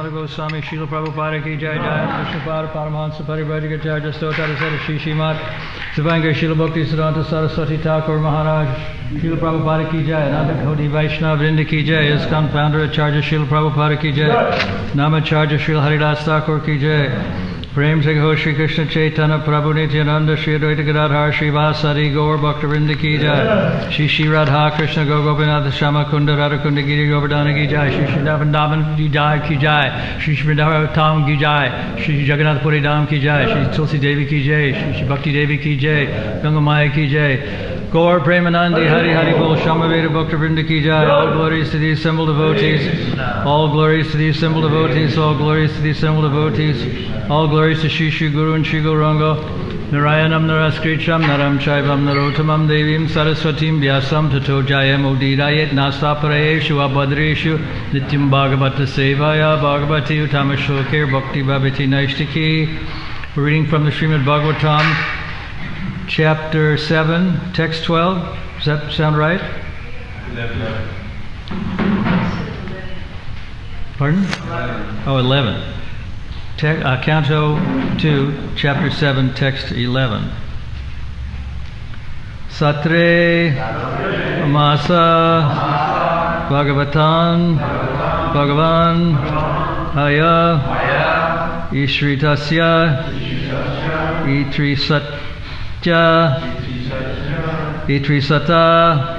Mukunda Goswami Srila Prabhupada ki jai, Jai Krishnapada Paramahansa Paribhajagacharya Stotara Sada Shri Srimad Bhagavatam Srila Bhakti Siddhanta Saraswati Thakur Maharaj Srila Prabhupada ki jai, Ananda Koti Vaishnava Vrinda ki jai, ISKCON founder Acharya Srila Prabhupada ki jai, Namacharya Srila Haridas Thakur ki jai, Prem se ho Shri Krishna Chaitanya Prabhu Nityananda Shri Advaita Gadadhar Shri Vasari Gaur Bhakta Vrinda ki jai, Shri Radha Krishna Gopinath Shama Kunda Radha Kunda Giri Govardhana ki jai, Shri Davan ki jai, Shri Sridhar ki jai, Shri Jagannath Puri Dham ki jai, Shri Tulsi Devi ki jai, Shri Bhakti Devi ki jai, Ganga Maya ki jai, Gaur Premanandi Hari Hari Bol Shamaveda Bhakta Vrinda ki jai. All glories to the assembled devotees, all glories to the assembled devotees, all glories to the assembled devotees, all glories to Shri Shri Guru and Shri Gauranga. Narayanam Naraskricham Naram Chaivam Narotamam Devim Saraswatim Vyasam Tato Jayam Udirayet Nastaparayeshu Abhadreshu Nityam Bhagavata Sevaya Bhagavati Utamashokir Bhakti Bhavati Naishtiki. We're reading from the Srimad Bhagavatam, Chapter 7, Text 12. Does that sound right? 11. Pardon? 11. Oh, 11. Canto 2, Chapter 7, Text 11. Satre Masa Bhagavatam Bhagavan Aya Ishritasya Itrisatya Itrisata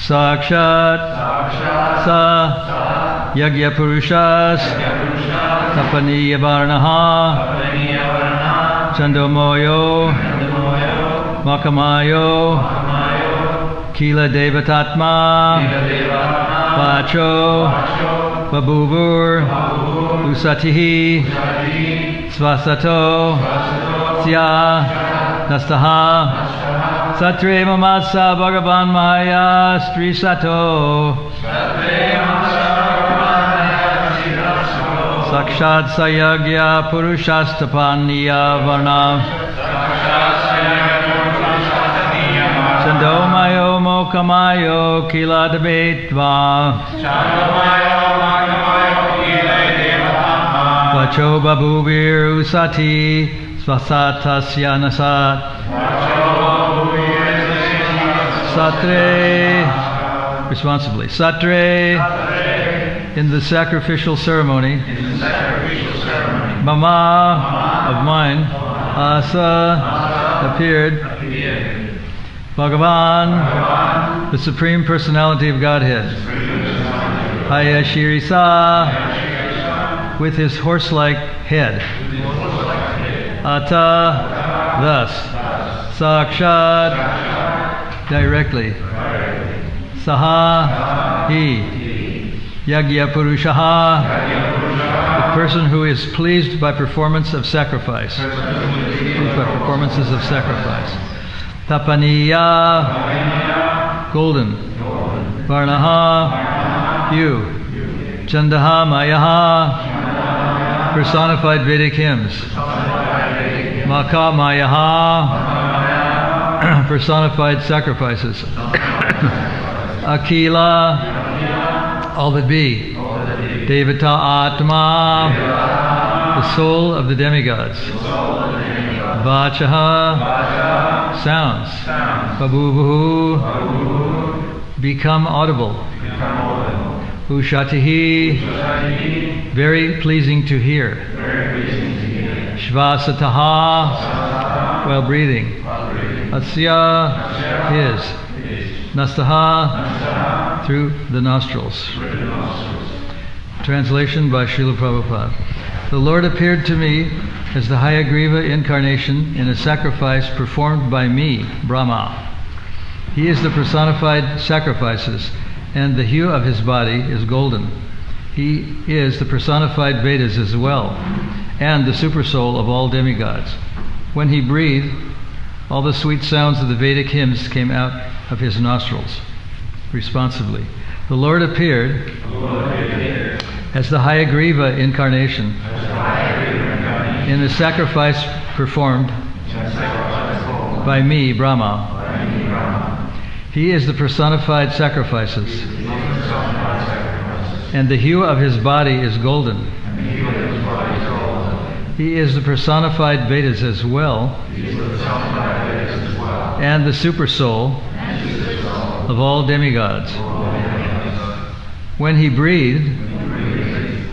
Sakshat Sa Yagya Purushas Tapaniya Varnaha Chandomoyo Makamayo Kila Devatatma Vacho Babubur Usatihi Svasato Sya Nastaha Satre Mamasa Bhagavan Maya Stri Sato Sakshat Sayagya Purushastapaniya Varna Chandomayo Mokamayo Kila Debetva Vacho Babubir Usati Svasatasya Nasat Satre, responsibly. Satre, in the sacrificial ceremony. Mama, of mine. Asa, appeared. Bhagavan, the Supreme Personality of Godhead. Hayashirisa, with his horse-like head. Ata, thus. Sakshat, directly. Saha, he. Yagya Purushaha, the person who is pleased by performance of sacrifice. Pleased by performances of sacrifice. Tapaniya, golden. Varnaha, hue. Chandaha, Mayaha, personified Vedic hymns. Maka, Mayaha, personified sacrifices. Akila, all that be. Devata Atma, the soul of the demigods. Vachaha, sounds. Babubuhu, become audible. Ushatihi, very pleasing to hear. Shvasataha, while breathing. Asya, his. Nastaha, through the nostrils. Translation by Srila Prabhupada. The Lord appeared to me as the Hayagriva incarnation in a sacrifice performed by me, Brahma. He is the personified sacrifices, and the hue of his body is golden. He is the personified Vedas as well, and the supersoul of all demigods. When he breathed, all the sweet sounds of the Vedic hymns came out of his nostrils. Responsibly. The Lord appeared as the Hayagriva incarnation in a sacrifice performed by me, Brahma. He is the personified sacrifices, and the hue of his body is golden. He is the personified Vedas as well, and the super soul of all demigods. When he breathed,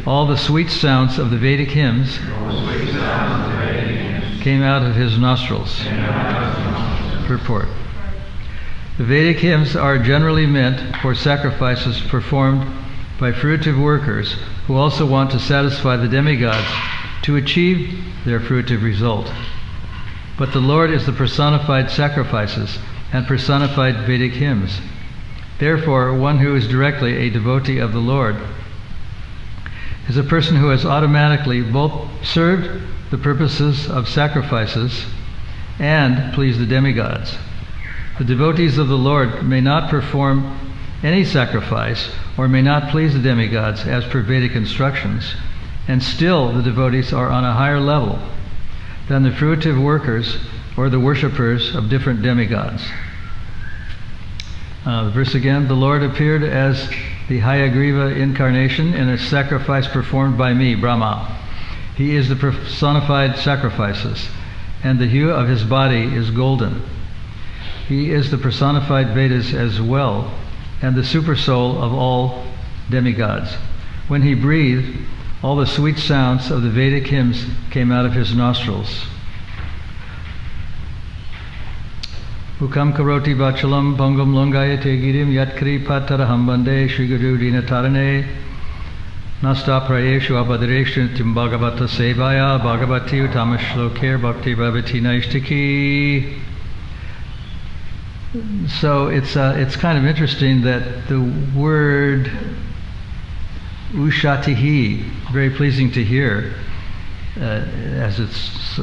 all the sweet sounds of the Vedic hymns came out of his nostrils. Purport. The Vedic hymns are generally meant for sacrifices performed by fruitive workers who also want to satisfy the demigods to achieve their fruitive result. But the Lord is the personified sacrifices and personified Vedic hymns. Therefore, one who is directly a devotee of the Lord is a person who has automatically both served the purposes of sacrifices and pleased the demigods. The devotees of the Lord may not perform any sacrifice or may not please the demigods as per Vedic instructions, and still the devotees are on a higher level than the fruitive workers or the worshippers of different demigods. The verse again, the Lord appeared as the Hayagriva incarnation in a sacrifice performed by me, Brahma. He is the personified sacrifices, and the hue of his body is golden. He is the personified Vedas as well, and the super soul of all demigods. When he breathed, all the sweet sounds of the Vedic hymns came out of his nostrils. Ukam karoti vachalam bhangam longayate girim yatkri pataraham bande Shri Guru dinatarane nasta prayeshu abhadareshu tim bhagavata sevaya bhagavati utamashloker bhakti bhavati naishtiki. So it's kind of interesting that the word ushatihi, very pleasing to hear, as it's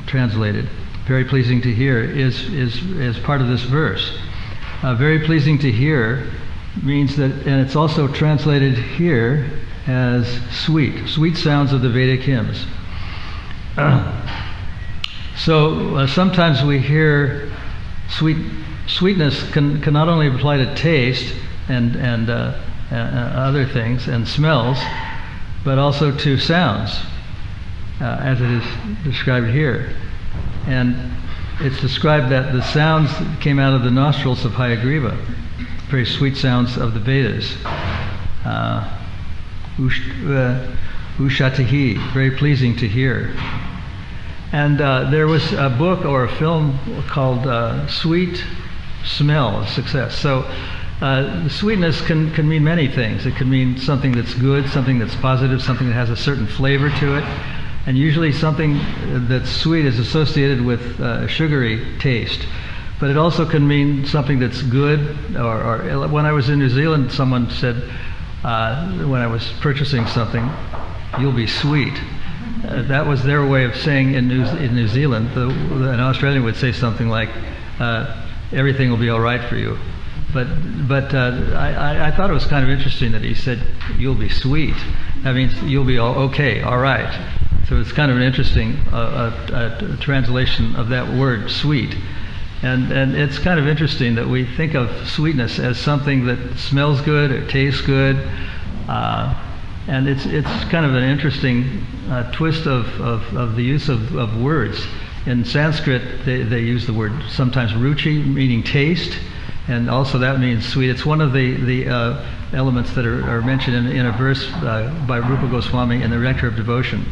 translated, very pleasing to hear, is part of this verse. Very pleasing to hear means that, and it's also translated here as sweet sounds of the Vedic hymns. So sometimes we hear sweetness can not only apply to taste and other things and smells, but also to sounds, as it is described here. And it's described that the sounds came out of the nostrils of Hayagriva, very sweet sounds of the Vedas. Ushatihi, very pleasing to hear. And there was a book or a film called Sweet Smell of Success. So sweetness can mean many things. It can mean something that's good, something that's positive, something that has a certain flavor to it. And usually something that's sweet is associated with sugary taste. But it also can mean something that's good. Or when I was in New Zealand, someone said, when I was purchasing something, "You'll be sweet." That was their way of saying in New Zealand. An Australian would say something like, "Everything will be all right for you." But I thought it was kind of interesting that he said, "You'll be sweet." That means you'll be okay, all right. So it's kind of an interesting translation of that word, sweet. And it's kind of interesting that we think of sweetness as something that smells good or tastes good. And it's kind of an interesting twist of the use of words. In Sanskrit, they use the word sometimes ruchi, meaning taste, and also that means sweet. It's one of the elements that are mentioned in a verse by Rupa Goswami in the Nectar of Devotion.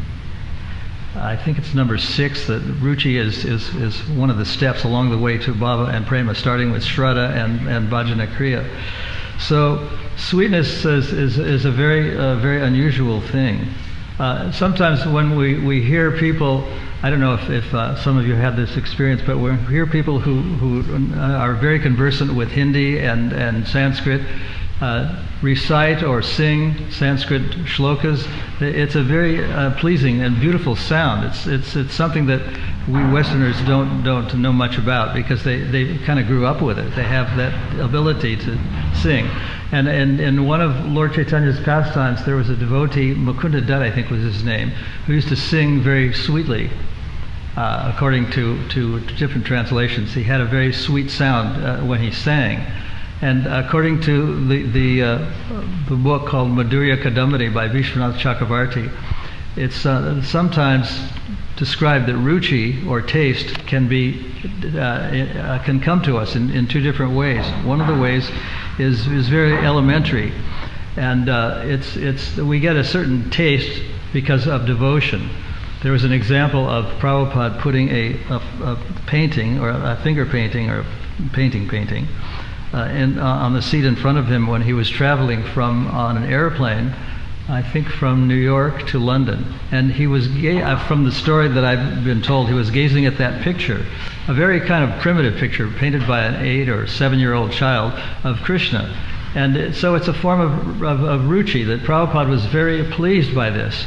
I think it's number 6, that ruchi is one of the steps along the way to bhava and prema, starting with shraddha and bhajana kriya. So sweetness is a very unusual thing. Sometimes when we hear people, I don't know if some of you had this experience, but when we hear people who are very conversant with Hindi and Sanskrit recite or sing Sanskrit shlokas, it's a very pleasing and beautiful sound. It's something that we Westerners don't know much about, because they kind of grew up with it. They have that ability to sing. And in one of Lord Chaitanya's pastimes, there was a devotee, Mukunda Dutt I think was his name, who used to sing very sweetly. according to different translations. He had a very sweet sound when he sang. And according to the book called Madhurya Kadambini by Vishwanath Chakravarti, it's sometimes described that ruchi, or taste, can come to us in two different ways. One of the ways is very elementary, and we get a certain taste because of devotion. There was an example of Prabhupada putting a painting, or a finger painting, or painting, on the seat in front of him when he was traveling on an airplane, I think from New York to London. And he was, from the story that I've been told, he was gazing at that picture, a very kind of primitive picture painted by an 8 or 7-year-old child of Krishna. And so it's a form of ruchi, that Prabhupada was very pleased by this,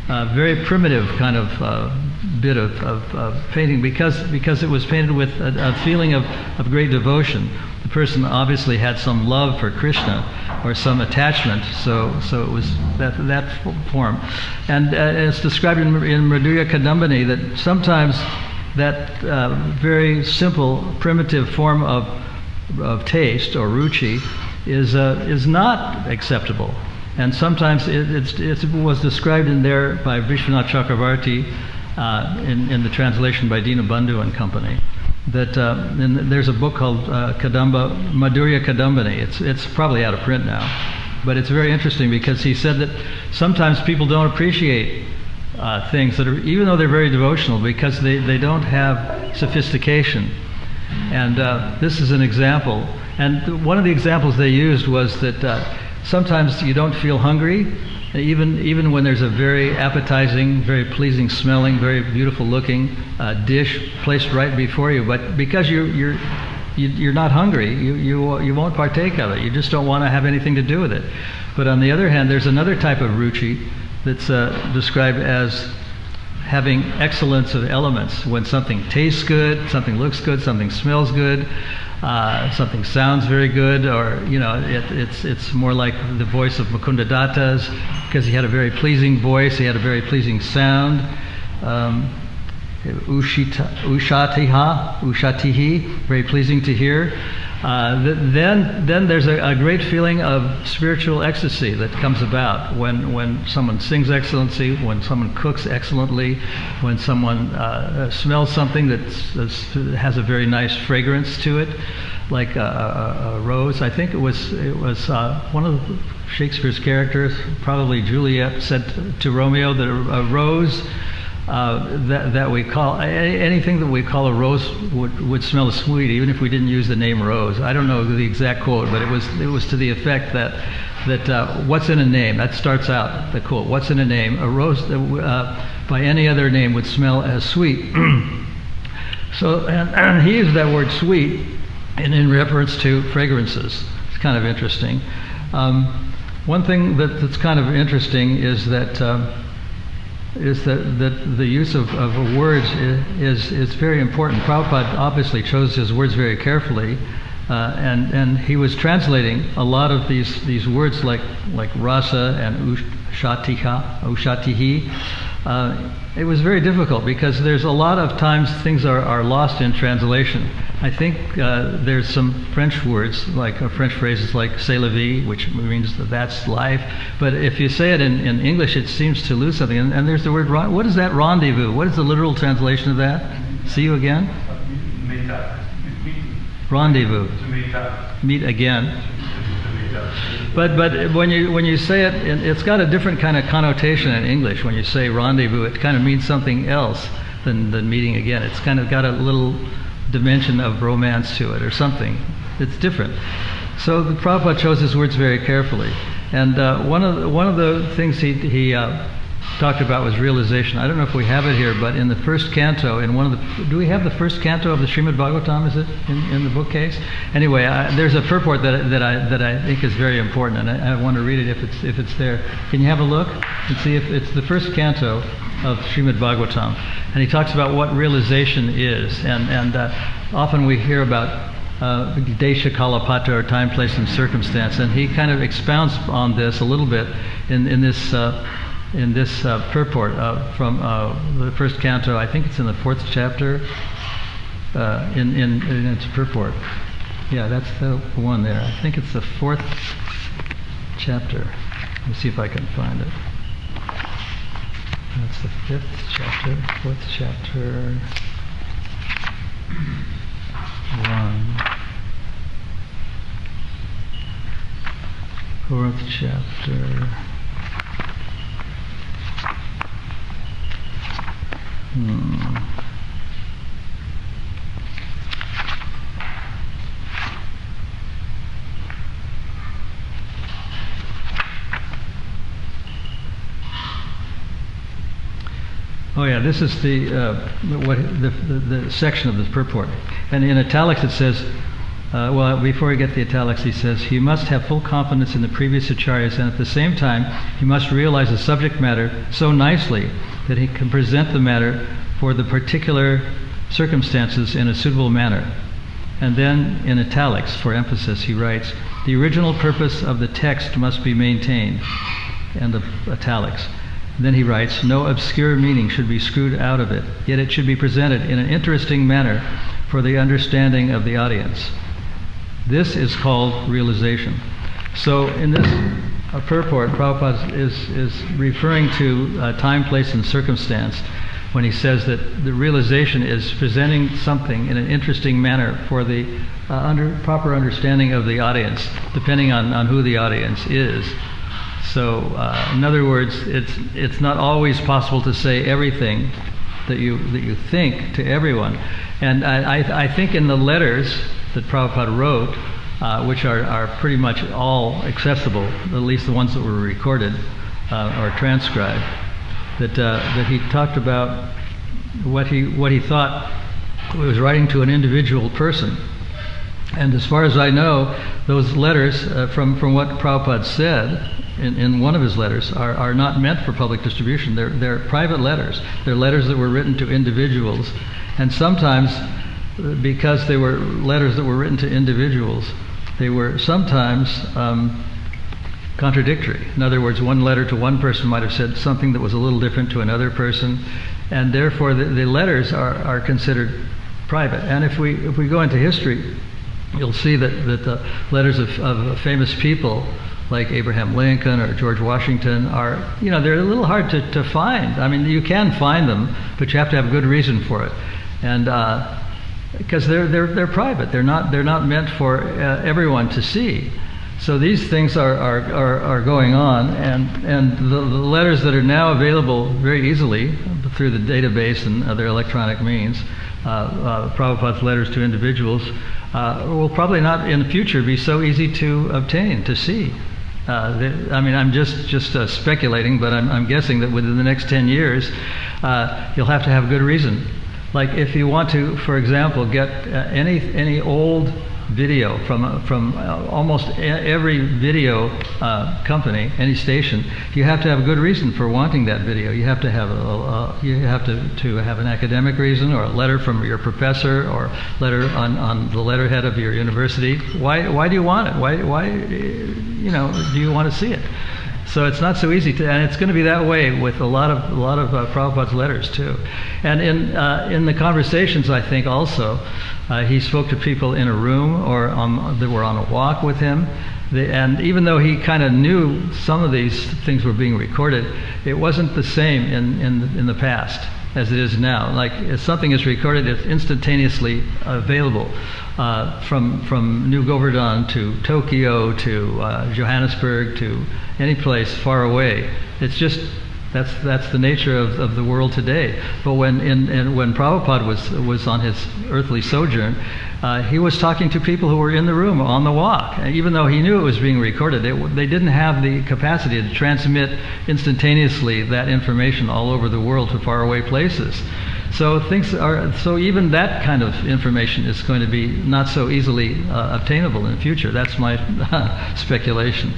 very primitive kind of bit of painting, because it was painted with a feeling of great devotion. The person obviously had some love for Krishna or some attachment, so it was that form. And it's described in Madhurya Kadambini that sometimes that very simple, primitive form of taste, or ruchi, is not acceptable. And sometimes it was described in there by Vishwanath Chakravarti in the translation by Dinabandhu and Company. That there's a book called Madhurya Kadambini. It's probably out of print now, but it's very interesting because he said that sometimes people don't appreciate things that are, even though they're very devotional, because they don't have sophistication. And this is an example. And one of the examples they used was that sometimes you don't feel hungry, even when there's a very appetizing, very pleasing smelling, very beautiful looking dish placed right before you, but because you're not hungry, you won't partake of it. You just don't want to have anything to do with it. But on the other hand, there's another type of ruchi that's described as having excellence of elements. When something tastes good, something looks good, something smells good, something sounds very good, or it's more like the voice of Mukunda Datta's, because he had a very pleasing voice, he had a very pleasing sound. Ushatihi, very pleasing to hear. Then there's a great feeling of spiritual ecstasy that comes about when someone sings excellency, when someone cooks excellently, when someone smells something that has a very nice fragrance to it, like a rose. I think it was one of Shakespeare's characters, probably Juliet, said to Romeo that a rose that we call anything that we call a rose would smell sweet, even if we didn't use the name rose. I don't know the exact quote, but it was to the effect that what's in a name, that starts out the quote, what's in a name, a rose by any other name would smell as sweet. So and he used that word sweet in reference to fragrances. It's kind of interesting. One thing that's kind of interesting is that the use of words is very important. Prabhupada obviously chose his words very carefully, and he was translating a lot of these words like rasa and ushatihi. It was very difficult because there's a lot of times things are lost in translation. I think there's some French words, like French phrases like c'est la vie, which means that's life. But if you say it in English, it seems to lose something. And there's the word, what is that, rendezvous? What is the literal translation of that? See you again? Rendezvous. Meet again. But when you say it, it's got a different kind of connotation in English. When you say rendezvous, it kind of means something else than meeting again. It's kind of got a little dimension of romance to it or something. It's different. So the Prabhupada chose his words very carefully. And one of the things he talked about was realization. I don't know if we have it here, but in the first canto, do we have the first canto of the Srimad Bhagavatam? Is it in the bookcase? Anyway, there's a purport that I think is very important, and I want to read it if it's there. Can you have a look and see if it's the first canto of Srimad Bhagavatam? And he talks about what realization is, and often we hear about Desha Kalapatra, or time, place, and circumstance, and he kind of expounds on this a little bit in this in this purport from the first canto. I think it's in the 4th chapter. In its purport. Yeah, that's the one there. I think it's the 4th chapter. Let me see if I can find it. That's the 5th chapter, 4th chapter, 1. 4th chapter. Oh yeah, this is the section of this purport, and in italics it says, well, before we get the italics, he says he must have full confidence in the previous acharyas, and at the same time he must realize the subject matter so nicely that he can present the matter for the particular circumstances in a suitable manner. And then in italics, for emphasis, he writes, the original purpose of the text must be maintained, and the italics. Then he writes, no obscure meaning should be screwed out of it, yet it should be presented in an interesting manner for the understanding of the audience. This is called realization. So in this purport, Prabhupada is referring to time, place, and circumstance when he says that the realization is presenting something in an interesting manner for the proper understanding of the audience, depending on who the audience is. So, in other words, it's not always possible to say everything that you think to everyone. And I think in the letters that Prabhupada wrote, which are pretty much all accessible, at least the ones that were recorded or transcribed, that he talked about what he thought he was writing to an individual person. And as far as I know, those letters, from what Prabhupada said in one of his letters, are not meant for public distribution. They're private letters. They're letters that were written to individuals. And sometimes, because they were letters that were written to individuals, they were sometimes contradictory. In other words, one letter to one person might have said something that was a little different to another person, and therefore the letters are considered private. And if we go into history, you'll see that the letters of famous people like Abraham Lincoln or George Washington are, they're a little hard to find. I mean, you can find them, but you have to have good reason for it, and because they're private. They're not meant for everyone to see. So these things are going on, and the letters that are now available very easily through the database and other electronic means, Prabhupada's letters to individuals, will probably not in the future be so easy to obtain, to see. I'm just speculating, but I'm guessing that within the next 10 years, you'll have to have good reason. Like if you want to, for example, get any old video from almost every video company, any station, you have to have a good reason for wanting that video. You have to have to have an academic reason, or a letter from your professor, or letter on the letterhead of your university. Why do you want it? Why do you want to see it? So it's not so easy to, and it's going to be that way with a lot of Prabhupada's letters too. And in the conversations, I think also he spoke to people in a room or that were on a walk with him. And even though he kind of knew some of these things were being recorded, it wasn't the same in the past as it is now. Like if something is recorded, it's instantaneously available from New Govardhana to Tokyo to Johannesburg to any place far away. It's just that's the nature of the world today. But when Prabhupada was on his earthly sojourn, he was talking to people who were in the room on the walk. Even though he knew it was being recorded, they didn't have the capacity to transmit instantaneously that information all over the world to faraway places. So even that kind of information is going to be not so easily obtainable in the future. That's my speculation.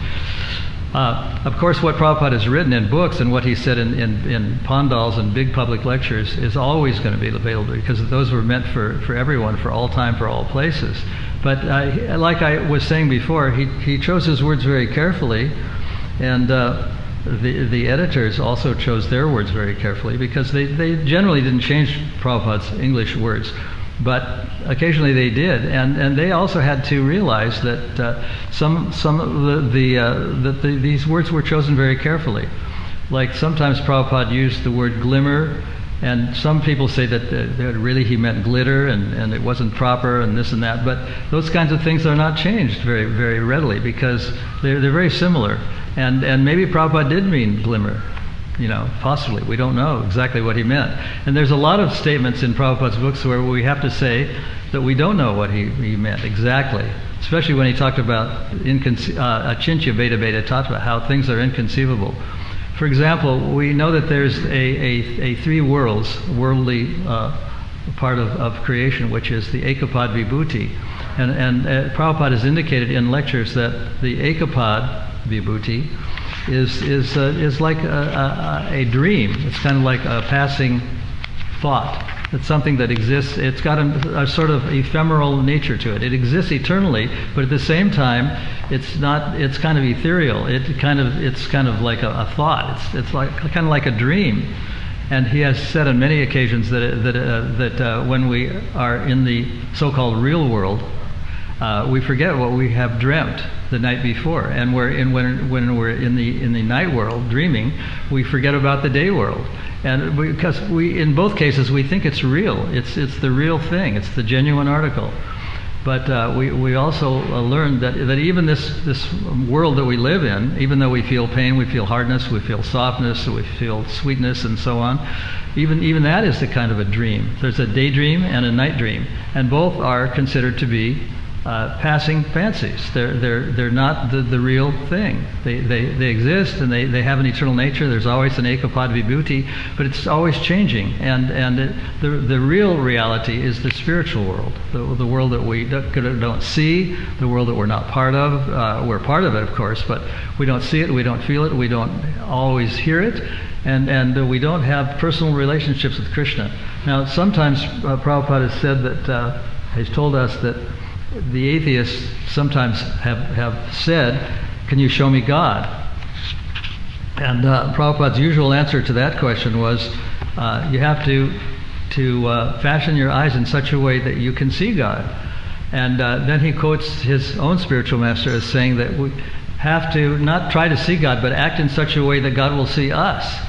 Of course, what Prabhupada has written in books and what he said in pandals and big public lectures is always going to be available, because those were meant for everyone, for all time, for all places. But like I was saying before, he chose his words very carefully, and the editors also chose their words very carefully, because they generally didn't change Prabhupada's English words, but occasionally they did, and they also had to realize that some of these words were chosen very carefully. Like sometimes Prabhupada used the word glimmer, and some people say that really he meant glitter, and it wasn't proper, and this and that. But those kinds of things are not changed very, very readily, because they're very similar. And maybe Prabhupada did mean glimmer, possibly. We don't know exactly what he meant. And there's a lot of statements in Prabhupada's books where we have to say that we don't know what he meant exactly. Especially when he talked about achintya veda veda tattva, how things are inconceivable. For example, we know that there's a three worlds, worldly part of creation, which is the ekapad vibhuti. And Prabhupada has indicated in lectures that the ekapad vibhuti is like a dream. It's kind of like a passing thought. It's something that exists. It's got a sort of ephemeral nature to it. It exists eternally, but at the same time, it's not. It's kind of ethereal. It's kind of like a thought. It's like kind of like a dream. And he has said on many occasions that when we are in the so-called real world, we forget what we have dreamt the night before, and when we're in the night world dreaming, we forget about the day world. And because in both cases we think it's real, it's the real thing, it's the genuine article. But we also learned that even this world that we live in, even though we feel pain, we feel hardness, we feel softness, we feel sweetness, and so on, even that is the kind of a dream. There's a daydream and a night dream, and both are considered to be passing fancies. They're not the real thing. They exist, and they have an eternal nature. There's always an ekapad vibhuti, but it's always changing. And the real reality is the spiritual world, the world that we don't see, the world that we're not part of. We're part of it, of course, but we don't see it, we don't feel it, we don't always hear it, and we don't have personal relationships with Krishna. Now, sometimes Prabhupada has said that he's told us that the atheists sometimes have said, "Can you show me God?" And Prabhupada's usual answer to that question was, you have to fashion your eyes in such a way that you can see God. And then he quotes his own spiritual master as saying that we have to not try to see God, but act in such a way that God will see us.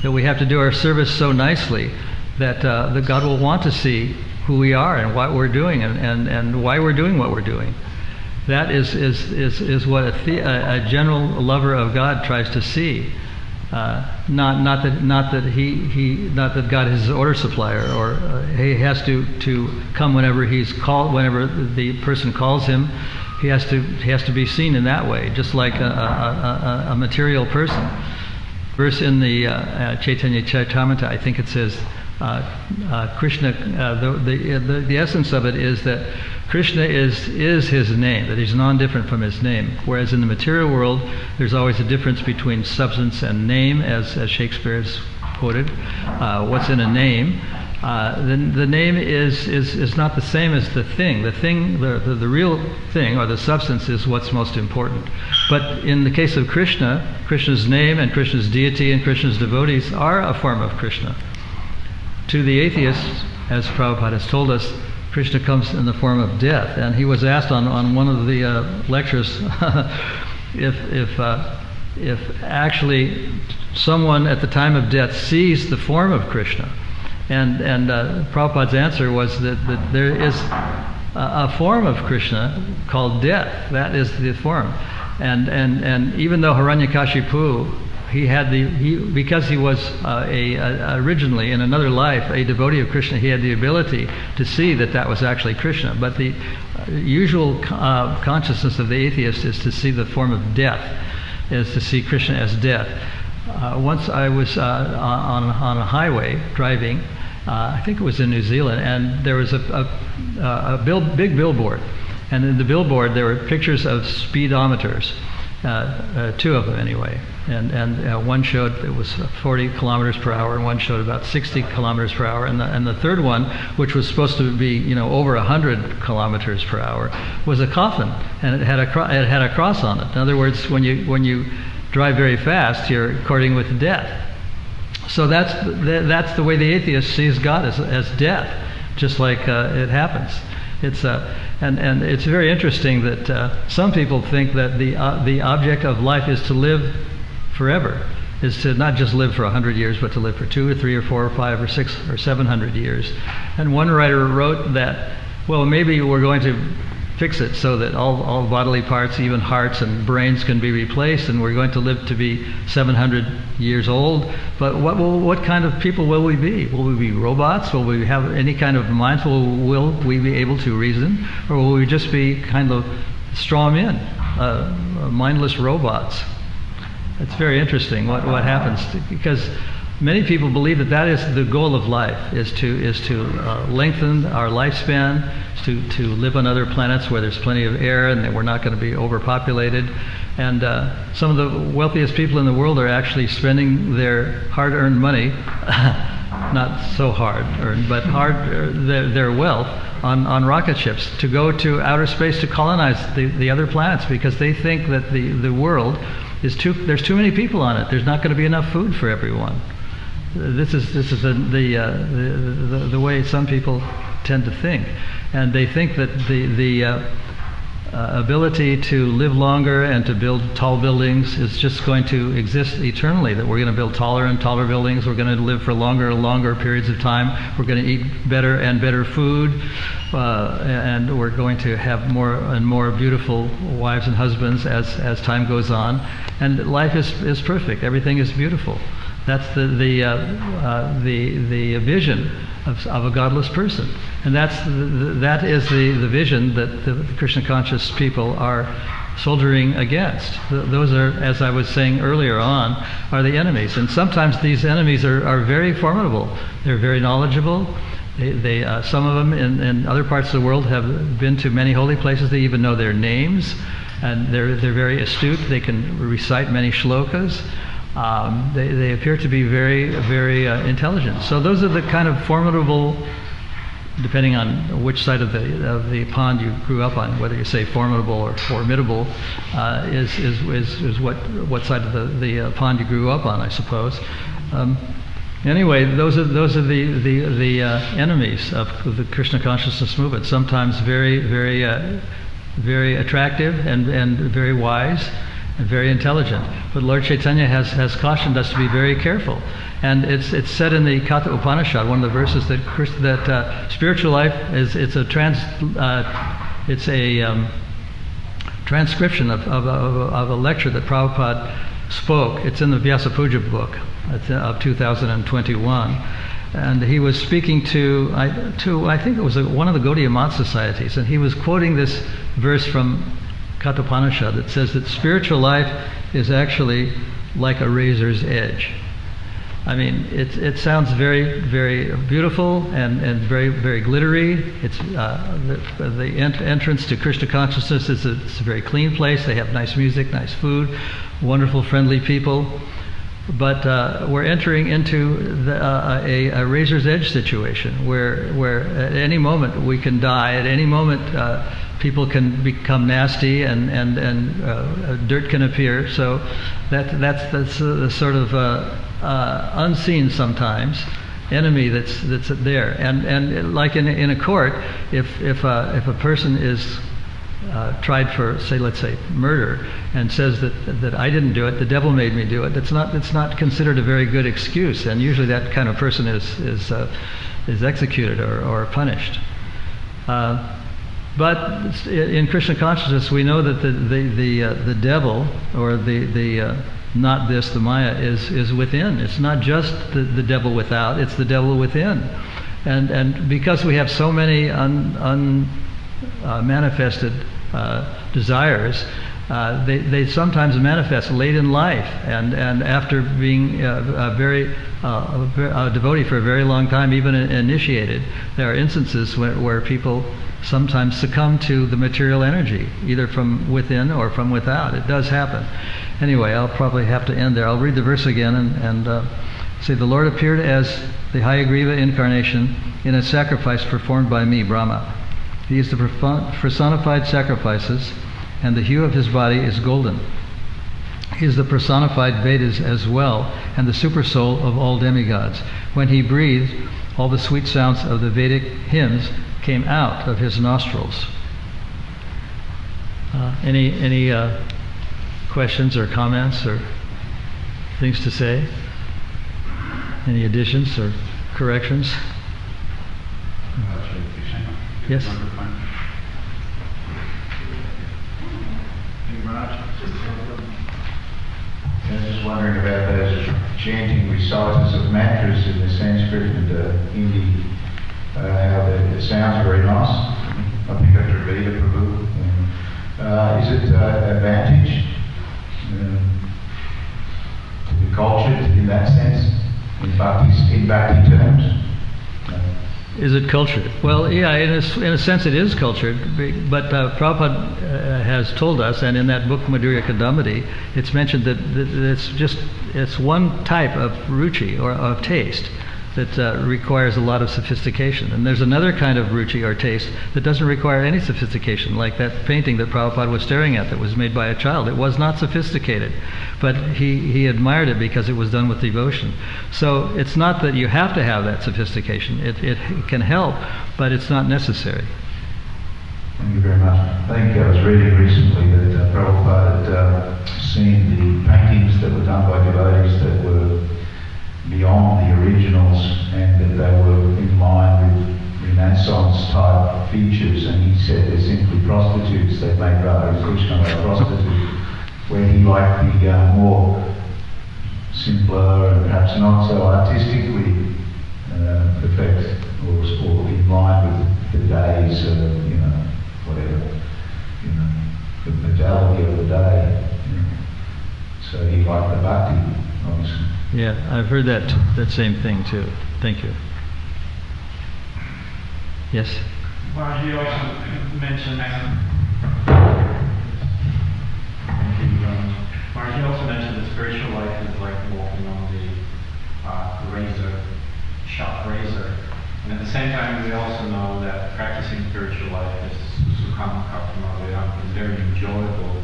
That we have to do our service so nicely that God will want to see who we are and what we're doing and why we're doing what we're doing. That is what a general lover of God tries to see. Not that God is his order supplier, or he has to come whenever he's called, whenever the person calls him. He has to be seen in that way, just like a material person. Verse in the Chaitanya Charitamrita, I think it says, Krishna, the essence of it is that Krishna is his name, that he's non-different from his name. Whereas in the material world, there's always a difference between substance and name, as Shakespeare has quoted. What's in a name? The name is not the same as the thing. The real thing, or the substance, is what's most important. But in the case of Krishna, Krishna's name and Krishna's deity and Krishna's devotees are a form of Krishna. To the atheists, as Prabhupada has told us, Krishna comes in the form of death. And he was asked on one of the lectures if actually someone at the time of death sees the form of Krishna. And Prabhupada's answer was that there is a form of Krishna called death. That is the form. And even though Hiranyakashipu, because he was originally in another life a devotee of Krishna, he had the ability to see that was actually Krishna. But the usual consciousness of the atheist is to see the form of death, is to see Krishna as death. Once I was on a highway driving, I think it was in New Zealand, and there was a big billboard, and in the billboard there were pictures of speedometers. Two of them anyway, and one showed it was 40 kilometers per hour, and one showed about 60 kilometers per hour, and the third one, which was supposed to be over 100 kilometers per hour, was a coffin, and it had a cross on it. In other words, when you drive very fast, you're courting with death. So that's the way the atheist sees God, as death, just like it happens. It's and it's very interesting that some people think that the object of life is to live forever, is to not just live for 100 years, but to live for 2 or 3 or 4 or 5 or 6 or 700 years. And one writer wrote that, well, maybe we're going to fix it so that all bodily parts, even hearts and brains, can be replaced, and we're going to live to be 700 years old. But what kind of people will we be? Will we be robots? Will we have any kind of minds? Will we be able to reason? Or will we just be kind of straw men, mindless robots? It's very interesting what happens, because many people believe that is the goal of life, is to lengthen our lifespan, to live on other planets where there's plenty of air and that we're not going to be overpopulated. And some of the wealthiest people in the world are actually spending their hard-earned money, not so hard-earned, but their wealth on rocket ships to go to outer space to colonize the other planets, because they think that the world there's too many people on it. There's not going to be enough food for everyone. This is the way some people tend to think, and they think that the ability to live longer and to build tall buildings is just going to exist eternally, that we're going to build taller and taller buildings, we're going to live for longer and longer periods of time, we're going to eat better and better food, and we're going to have more and more beautiful wives and husbands as time goes on, and life is perfect, everything is beautiful. That's the vision of a godless person, and that is the vision that the Krishna conscious people are soldiering against. Those are, as I was saying earlier on, are the enemies, and sometimes these enemies are very formidable. They're very knowledgeable. They some of them in other parts of the world have been to many holy places. They even know their names, and they're very astute. They can recite many shlokas. They appear to be very, very intelligent. So those are the kind of formidable, depending on which side of the pond you grew up on, whether you say formidable or formidable, is what side of the pond you grew up on, I suppose. Anyway, those are the enemies of the Krishna consciousness movement. Sometimes very, very, very attractive and very wise and very intelligent. But Lord Chaitanya has cautioned us to be very careful. And it's said in the Katha Upanishad, one of the verses, that spiritual life it's a transcription of a lecture that Prabhupada spoke. It's in the Vyasa Puja book of 2021. And he was speaking to I think it was one of the Gaudiya Math societies, and he was quoting this verse from Kathopanishad that says that spiritual life is actually like a razor's edge. I mean, it sounds very, very beautiful and very, very glittery. It's the entrance to Krishna consciousness it's a very clean place. They have nice music, nice food, wonderful, friendly people. But we're entering into a razor's edge situation where at any moment we can die. At any moment people can become nasty and dirt can appear. So that's the sort of unseen sometimes enemy that's there. And like in a court, if a person is tried for, let's say murder, and says that I didn't do it, the devil made me do it, it's not considered a very good excuse, and usually that kind of person is executed or punished. But in Krishna consciousness, we know that the devil, or the not this, the Maya, is within. It's not just the devil without; it's the devil within. And because we have so many manifested desires, they sometimes manifest late in life, and after being a devotee for a very long time, even initiated. There are instances where people sometimes succumb to the material energy, either from within or from without. It does happen. Anyway, I'll probably have to end there. I'll read the verse again and say, the Lord appeared as the Hayagriva incarnation in a sacrifice performed by me, Brahma. He is the personified sacrifices, and the hue of his body is golden. He is the personified Vedas as well, and the supersoul of all demigods. When he breathed, all the sweet sounds of the Vedic hymns came out of his nostrils. Any questions or comments or things to say? Any additions or corrections? Yes? I was just wondering about those chanting reciters of mantras in the Sanskrit and Hindi, how the sounds are very nice. I think after Veda Prabhu. Is it advantage to be cultured in that sense, in bhakti terms? Is it cultured? Well, yeah, in a sense it is cultured, but Prabhupada has told us, and in that book Madhurya Kadambati, it's mentioned that it's one type of ruchi, or of taste, that requires a lot of sophistication. And there's another kind of ruchi or taste that doesn't require any sophistication, like that painting that Prabhupada was staring at that was made by a child. It was not sophisticated, but he admired it because it was done with devotion. So it's not that you have to have that sophistication. It can help, but it's not necessary. Thank you very much. I think I was reading recently that Prabhupada had seen the paintings that were done by devotees that were beyond the originals, and that they were in line with Renaissance type features, and he said they're simply prostitutes. They make Radha and Krishna a prostitute, where he liked the more simpler and perhaps not so artistically perfect, or in line with the day's whatever, the modality of the day. So he liked the bhakti, obviously. Yeah, I've heard that same thing too. Thank you. Yes? Maharaj, you also mentioned that spiritual life is like walking on the sharp razor. And at the same time, we also know that practicing spiritual life is sukham karma vedam, is a very enjoyable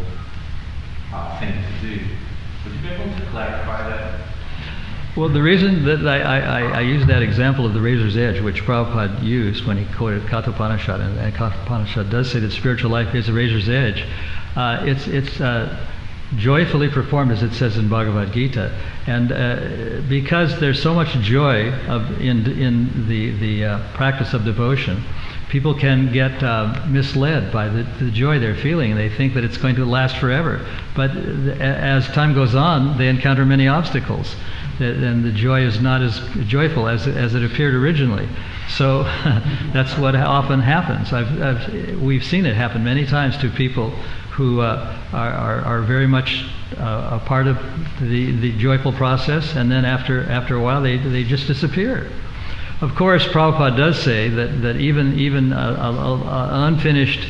thing to do. Would you be able to clarify that? Well, the reason that I use that example of the razor's edge, which Prabhupada used when he quoted Kathopanishad, and Kathopanishad does say that spiritual life is a razor's edge, it's joyfully performed, as it says in Bhagavad Gita, and because there's so much joy in the practice of devotion, people can get misled by the joy they're feeling. They think that it's going to last forever, but as time goes on, they encounter many obstacles, and the joy is not as joyful as it appeared originally. So that's what often happens. We've seen it happen many times to people who are very much a part of the joyful process, and then after a while they just disappear. Of course, Prabhupada does say that even an unfinished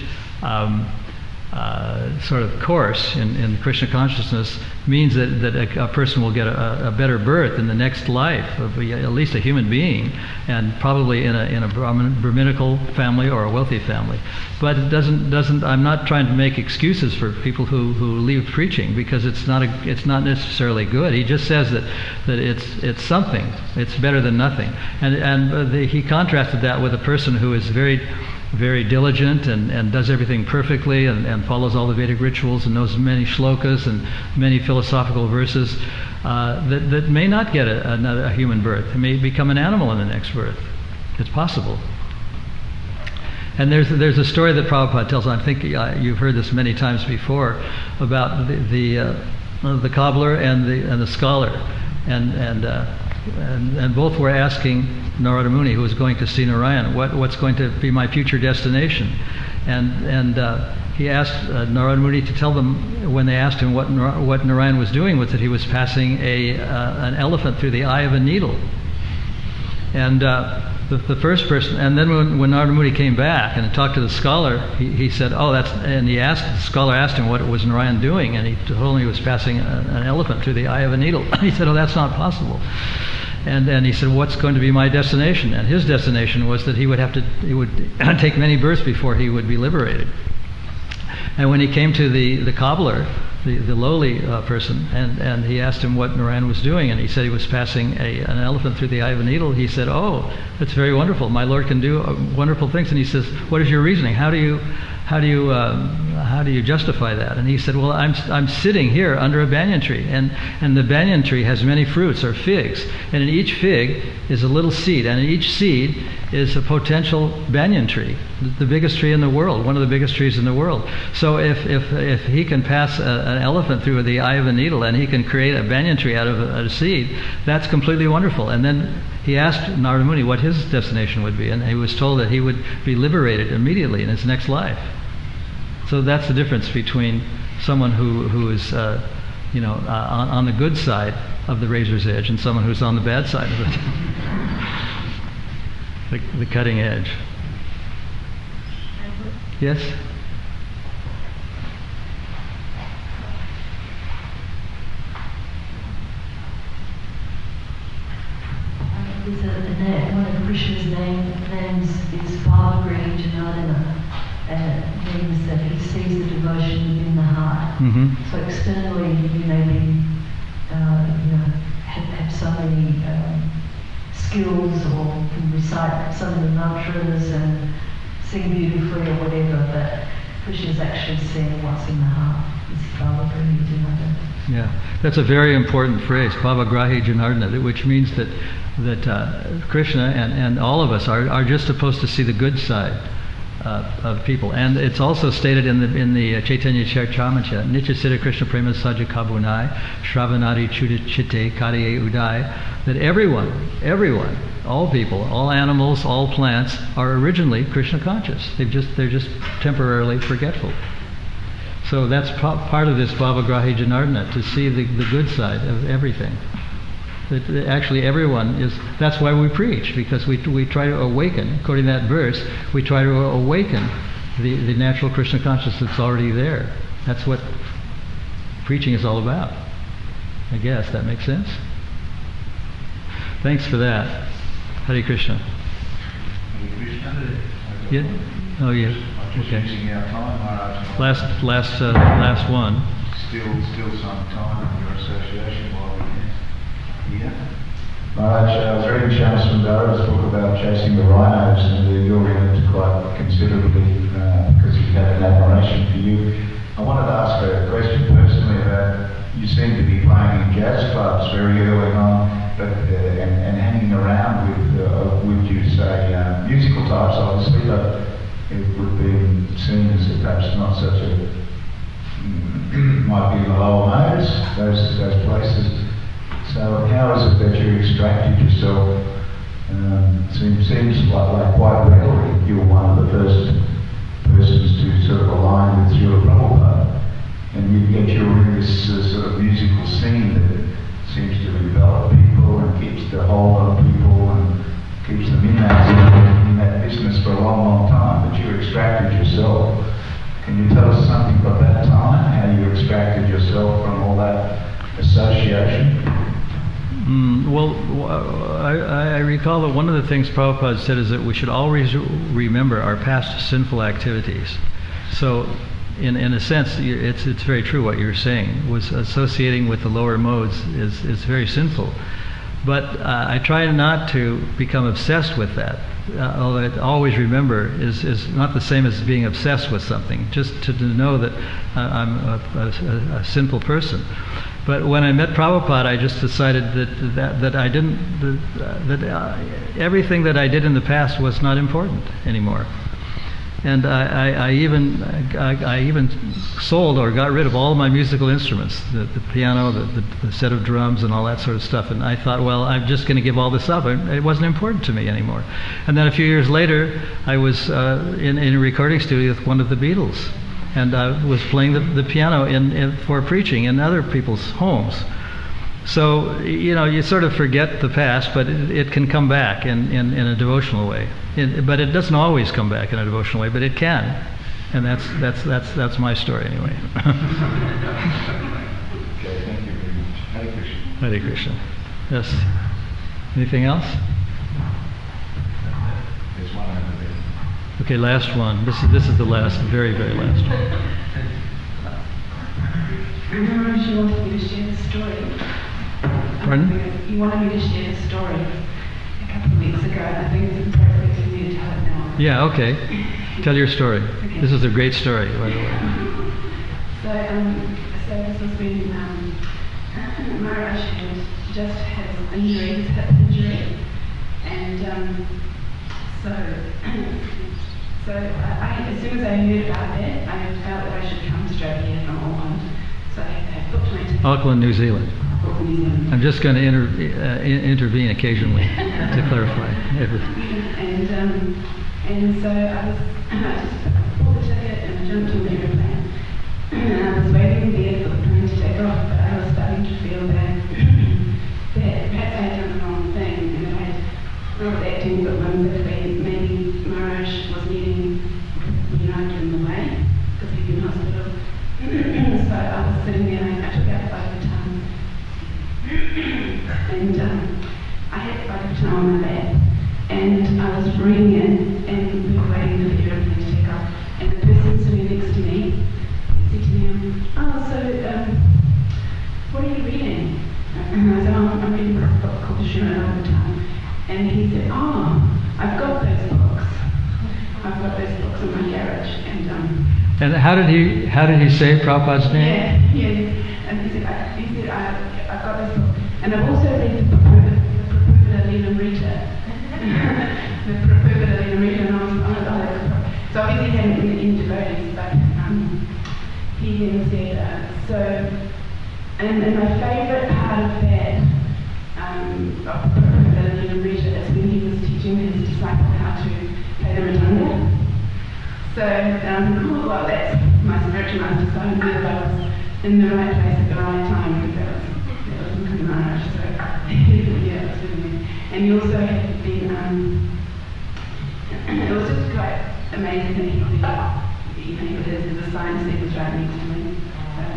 sort of course in Krishna consciousness means that a person will get a better birth in the next life of at least a human being, and probably in a Brahminical family or a wealthy family. But it doesn't. I'm not trying to make excuses for people who leave preaching, because it's not necessarily good. He just says that it's something. It's better than nothing. And he contrasted that with a person who is very, very diligent and does everything perfectly and follows all the Vedic rituals and knows many shlokas and many philosophical verses, that may not get a human birth. It may become an animal in the next birth. It's possible. And there's a story that Prabhupada tells. I think you've heard this many times before, about the cobbler and the scholar, and both were asking Narada Muni, who was going to see Narayan, what's going to be my future destination, and he asked Narada Muni to tell them, when they asked him what Narayan was doing with it, he was passing an elephant through the eye of a needle. And the first person, and then when Narada Muni came back and talked to the scholar, he said, "Oh, that's," and the scholar asked him what was Narayan doing, and he told him he was passing an elephant through the eye of a needle. He said, "Oh, that's not possible." And he said, "What's going to be my destination?" And his destination was that he would take many births before he would be liberated. And when he came to the cobbler, the lowly person, and he asked him what Narayan was doing, and he said he was passing an elephant through the eye of a needle. He said, "Oh, that's very wonderful. My Lord can do wonderful things." And he says, "What is your reasoning? How do you justify that?" And he said, "Well, I'm sitting here under a banyan tree, and the banyan tree has many fruits or figs, and in each fig is a little seed, and in each seed is a potential banyan tree, the biggest tree in the world, one of the biggest trees in the world. So if he can pass an elephant through the eye of a needle, and he can create a banyan tree out of a seed, that's completely wonderful." And then he asked Narada Muni what his destination would be, and he was told that he would be liberated immediately in his next life. So that's the difference between someone who is on the good side of the razor's edge and someone who's on the bad side of it. the cutting edge. Yes? One of Krishna's names is Bhagavatam, and it means that he sees the devotion within the heart. Mm-hmm. So externally, you may be, have so many skills, or can recite some of the mantras and sing beautifully or whatever, but Krishna's actually seeing what's in the heart. It's Bhagavatam. Yeah, that's a very important phrase, Bhavagrahi Janardana, which means that Krishna and all of us are just supposed to see the good side of people. And it's also stated in the Chaitanya Charitamrita, Nitya Siddha Krishna Prema Saja Kabunai, Shravanadi Chudichite Kadiye Udai, that everyone, all people, all animals, all plants are originally Krishna conscious. They're just temporarily forgetful. So that's part of this Bhavagrahi Janardana, to see the good side of everything. That actually everyone is, that's why we preach, because we try to awaken, according to that verse, we try to awaken the natural Krishna consciousness that's already there. That's what preaching is all about. I guess that makes sense. Thanks for that. Hare Krishna. Hare Krishna. Yeah? Oh yeah. Just Okay. using our time, Maharaj. Last one. Still some time in your association while we can. Yeah. Maharaj, I was reading Shyamasundara's book about chasing the rhinos, and you oriented quite considerably because he had an admiration for you. I wanted to ask a question personally about, you seem to be playing in jazz clubs very early on, but and hanging around with, would you say, musical types, obviously, but it would be seen as perhaps not such a, might be in the lower modes, those places. So how is it that you extracted yourself? Seems like quite readily you were one of the first persons to sort of align with Srila Prabhupada, and yet you're in this sort of musical scene that seems to envelop people and keeps the hold on people and keeps them in that business for a long, long time. But you extracted yourself. Can you tell us something about that time, how you extracted yourself from all that association? Well, I recall that one of the things Prabhupada said is that we should always remember our past sinful activities. So, in a sense, it's very true what you're saying. Was associating with the lower modes is very sinful. But I try not to become obsessed with that. Although always remember is not the same as being obsessed with something. Just to know that I'm a sinful person. But when I met Prabhupada, I just decided that I didn't, that everything that I did in the past was not important anymore. And I even sold or got rid of all my musical instruments, the piano, the set of drums, and all that sort of stuff. And I thought, well, I'm just going to give all this up. It wasn't important to me anymore. And then a few years later, I was in a recording studio with one of the Beatles. And I was playing the piano for preaching in other people's homes. So, you sort of forget the past, but it can come back in a devotional way. But it doesn't always come back in a devotional way, but it can. And that's my story anyway. Okay, thank you very much. Hare Krishna. Hare Krishna. Yes. Anything else? There's one over there. Okay, last one. This is the last, very, very last one. remember she wanted me to share the story. Pardon? You wanted me to share the story a couple of weeks ago, and I think it's appropriate for me to tell it now. Yeah, okay. Tell your story. Okay. This is a great story, by the way. So this was when Maharaj had just had his injury, his hip injury, and so I, as soon as I heard about that, I felt that I should come straight here from Auckland. So I booked my ticket. Auckland, New Zealand. Auckland, New Zealand. I'm just going to intervene occasionally to clarify everything. And so I just bought the ticket and I jumped on the airplane. And I was waiting there for the plane to take off, but I was starting to feel that perhaps I had done the wrong thing, and I had not acting, but maybe Maharaj was needing United in the way, because he'd been in hospital. So I was sitting there and I took out Bhagavatam. And I had Bhagavatam on my lap, and I was reading it, and we were waiting for the airplane to take off. And the person sitting next to me said to me, what are you reading? And I said, I'm reading a book called Srimad Bhagavatam. And he said, I've got those books. I've got those books in my garage. And how did he say Prabhupada's name? Yeah. And he said, I've got this book. And I've also read the Prabhupada Leela Rita. The Prabhupada Leela Rita. And I was so obviously he hadn't been in devotees, but he then said, and my favourite part of that, of Prabhupada Leela Rita, is when he was teaching his disciple how to play the mridanga. So, well, that's my spiritual master, so I knew that I was in the right place at the right time, because that was Mukunda Maharaj, so yeah, it was really good. And he also had been, it was just quite amazing that he could, there's a sign that was right next to me,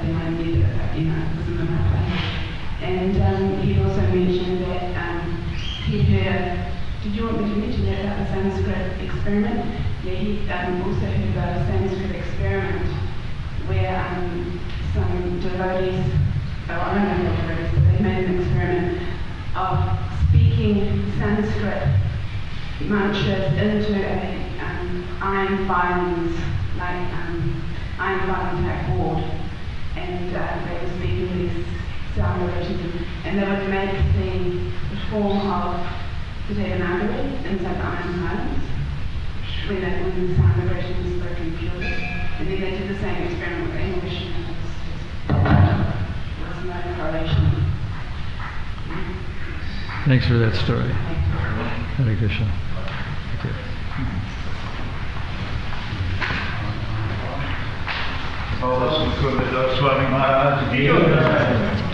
then I knew that, it was in the right place. And he also mentioned that he'd heard, did you want me to mention that about the Sanskrit experiment? Yeah, he also heard about a Sanskrit experiment where some devotees, I don't know what devotees, but they made an experiment of speaking Sanskrit mantras into a iron filings, like iron filing type board, and they were speaking these sound vibrations, and they would make the form of the Devanagari inside the iron filings. When the sound vibration was spoken purely. And then they did the same experiment with English, and there was no correlation. Thanks for that story. Hare Krishna. Thank you. HH Mukunda Goswami Maharaj.